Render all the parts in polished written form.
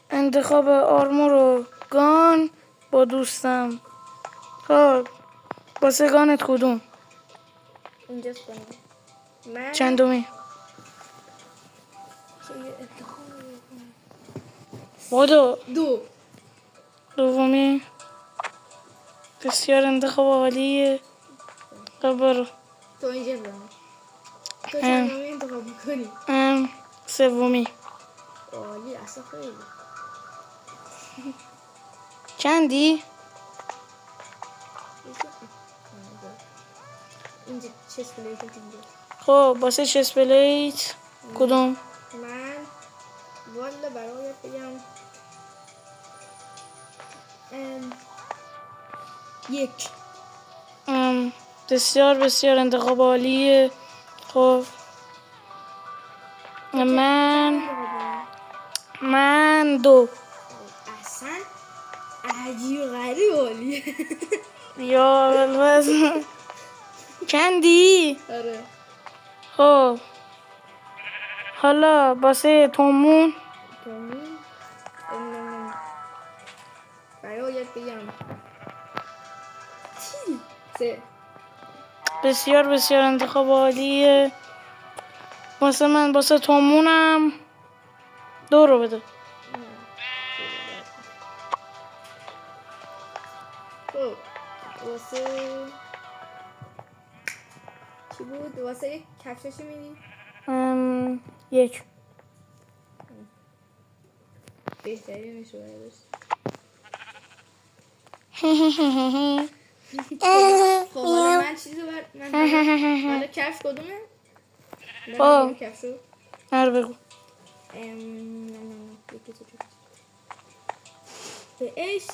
انتخاب آرمور و گان با دوستم. خب واسه گانت کدوم؟ اینجاست کنم من چندمی؟ چه انتخاب بکنم؟ بودو. دومی. بسیار انتخاب عالیه. خب برو. تو اینجا برم تو چندمی انتخاب میکنی؟ سومی. عالی اصلا خیلی چندی؟ اینجا چه پلیت اینجا خب واسه چست پلیت کدوم؟ من والا برای بگم یک. بسیار بسیار انتخاب عالیه. خب من دو. اصلا عجیب غریب عالیه. یا بلوز چندی؟ آره خب حالا واسه تومون برایت بگم سه. بسیار بسیار انتخاب عالیه. واسه تومونم دو رو بده. خب واسه چی بود؟ واسه کفشش میدی؟ یک. بهتری میشه باید خب حالا من چیزو حالا کفش کدومه؟ خب کفشو هر بگو. بهش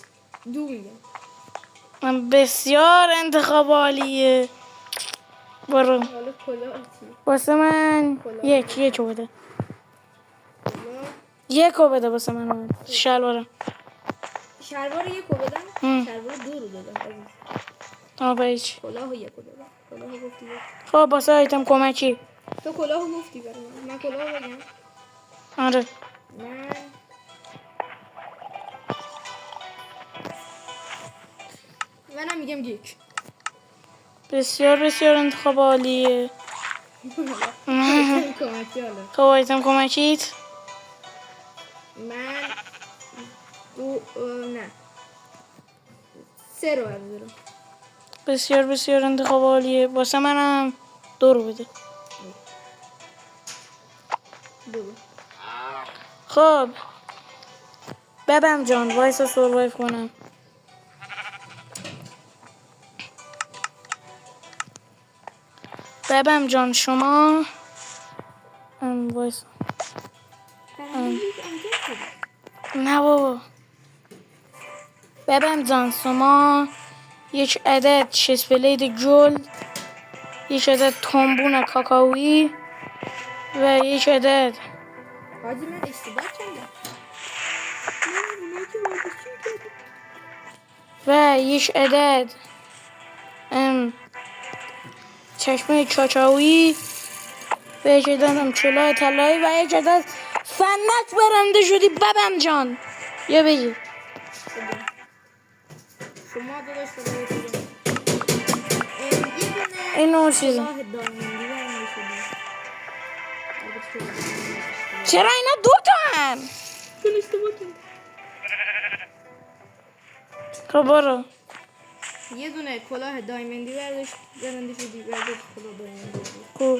دو میگم. من بسیار انتخاب عالیه. برو. حالا کلاهی واسه من یک رو بده. یک رو بده واسه من. شلوارم شلوار یکو بدم؟ شلوار دو رو دادم عزیز. بایچ کلاه یکو دادم. کلاه گفتی یک. خب واسه آیتم کمکی تو کلاه گفتی برای من کلاه بگم. آره منم میگم یک. بسیار بسیار انتخاب عالیه. کمکی حالا خب آیتم کمکیت من دو نه سه رو بردارم. بسیار بسیار انتخاب عالیه. واسه منم دو رو بده. دو. خب ببم جان وایسا سروایف کنم. ببم جان شما وایسا. نه بابا. ببم جان شما یک عدد چسپلید جل، یک عدد تنبون کاکائویی و یک عدد حاجی من اشتباه کردم. و یک عدد چشمه چاچاوی و یک عدد چلاه طلایی و یک عدد فنک برنده شدی ببم جان. یا بگی شما دو داشت این اون چیزه. چرا اینا دو تا هم؟ خب برو. یه دونه کلاه دایمندی برداشت برنده شدی. برداشت کلاه دایمندی. کو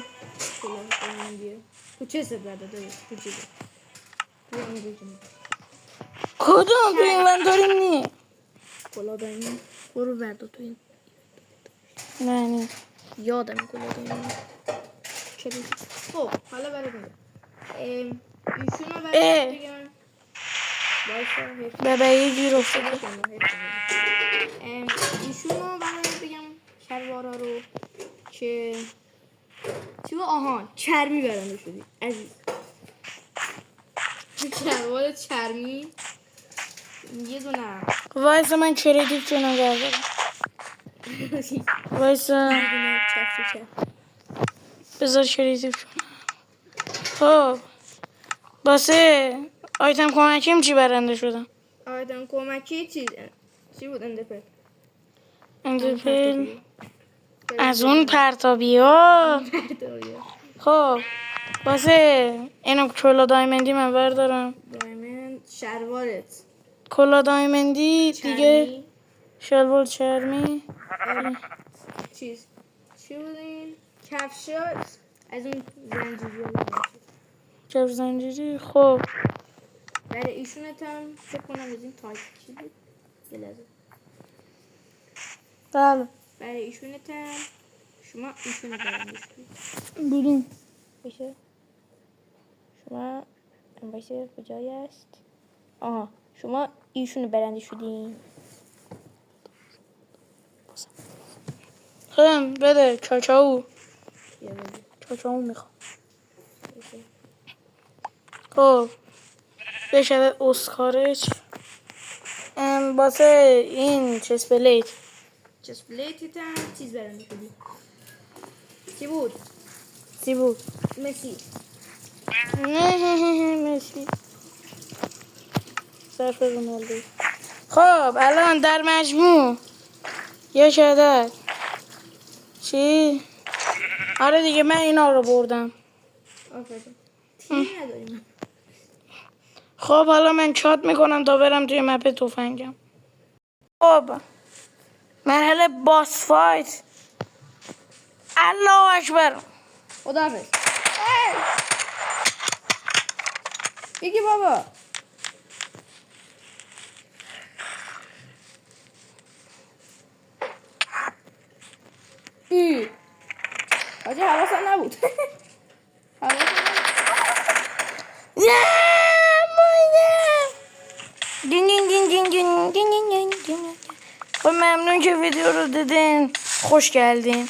کلاه دایمندیه. تو چه سه برده دایست؟ تو چه سه؟ کدوم تو این ونداریم نی؟ کلاه دایمند. برو برده تو این. نه نی یادم کلاه دایمند. چه بیدی؟ خب حالا برای بگم ایشونو برای بگم بابا یه گیر افتاده. ایشونو برای بگم شلوارا رو که چرا چرمی برنده شدی عزیز. شلوار چرمی یه دونه. وایسا من کردیت چونم بردارم. وایسا بذار کردیت چونم. خب باسه آیتم کمکیم چی برنده شدم؟ آیتم کمکی چی بود اندپل؟ اندپل از اون پرتابی ها. خب واسه اینو کلا دایمندی من بردارم. دایمند شلوارت کلا دایمندی دیگه چرمی شلوار چرمی. چیز چی بود این؟ کفشات از اون زنجیری ها کف زنجیری. خب برای ایشونت هم فکر کنم از این تایپ چی بود؟ یه لحظه. بله برای ایشونت هم شما ایشونو برنده شدید. بودیم. باشه شما باشه کجای است؟ آها شما ایشونو برنده شدین. خب بده چاچاو. یه بده. چاچاو میخوام. باشه. خب بشه اسکارش واسه این چسپلیت. چسپلیتت هم چیز برنده شدی. چی بود؟ چی بود؟ مسی. نه مسی. صرف رونالدو. خب الان در مجموع یک عدد چی؟ آره دیگه من اینا رو بردم. آفرین. تیمی نداریم. خب حالا من چات میکنم تا برم توی مپ تفنگم. خب مرحله باس فایت. الله اکبر. خدا حافظ. بگی بابا. آجه حواسم نبود. حواسم نبود. نه مایم. دین دین دین دین دین دین دین دین. خب ممنون که ویدیو رو دیدین. خوش کردین.